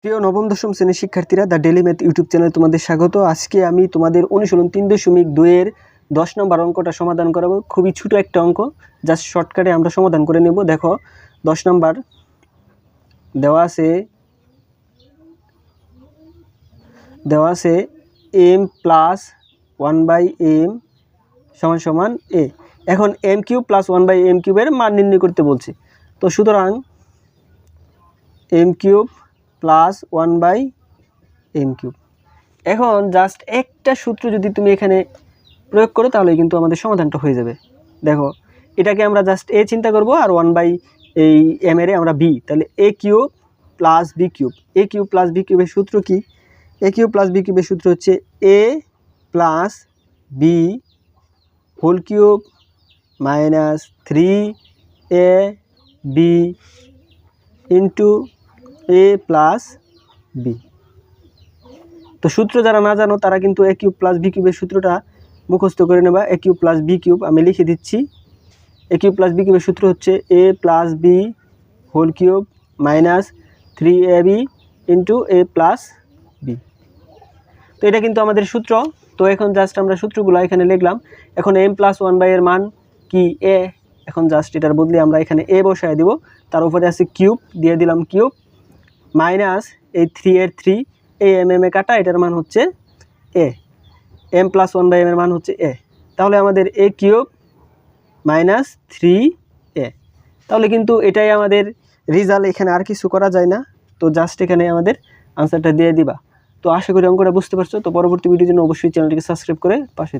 প্রিয় নবম দশম শ্রেণীর শিক্ষার্থীরা দ্য ডেলি ম্যাথ ইউটিউব চ্যানেলে তোমাদের স্বাগত। আজকে আমি তোমাদের অনুশীলন 3.2 10 নম্বর অঙ্কটা সমাধান করাবো। খুবই ছোট একটা অঙ্ক, জাস্ট শর্টকাটে আমরা সমাধান করে নেব। দেখো 10 নম্বর দেওয়া আছে m প্লাস 1/m সমান সমান a। এখন m কিউব প্লাস 1/m কিউবের মান নির্ণয় করতে বলছে। তো সুতরাং m cube plus 1/m cube. এখন জাস্ট একটা সূত্র যদি তুমি এখানে প্রয়োগ করো তাহলে কিন্তু আমাদের সমাধানটা হয়ে যাবে। দেখো এটাকে আমরা জাস্ট a চিন্তা করব আর 1/m এর আমরা b, তাহলে a cube plus b cube. a cube plus b কিউবের সূত্র কি? a কিউব প্লাস b কিউবের সূত্র হচ্ছে a plus b whole cube minus 3ab into a plus b। তো সূত্র যারা না জানো তারা কিন্তু a কিউব প্লাস b কিউবের সূত্রটা মুখস্থ করে নেবা। a cube plus b cube আমি লিখে দিচ্ছি। a কিউব প্লাস b কিউবের সূত্র হচ্ছে a plus b whole cube minus 3ab into a plus b। তো এটা কিন্তু আমাদের সূত্র। তো এখন জাস্ট আমরা সূত্রগুলো এখানে লিখলাম। এখন m প্লাস 1/, এর মান কি? a। এখন জাস্ট এটার বদলে আমরা এখানে a বসায় দিব, তার উপরে আছে কিউব, দিয়ে দিলাম কিউব মাইনাস এই 3 এর 3, এই mm এ কাটা, এটার মান হচ্ছে a। m প্লাস 1/m এর মান হচ্ছে a। তাহলে আমাদের a কিউব মাইনাস 3a। তাহলে কিন্তু এটাই আমাদের রেজাল্ট, এখানে আর কিছু করা যায় না। তো জাস্ট এখানে আমাদের আনসারটা দিয়ে দিবা। তো আশা করি অঙ্কটা বুঝতে পারছো। তো পরবর্তী ভিডিওর জন্য অবশ্যই চ্যানেলটিকে সাবস্ক্রাইব করে পাশে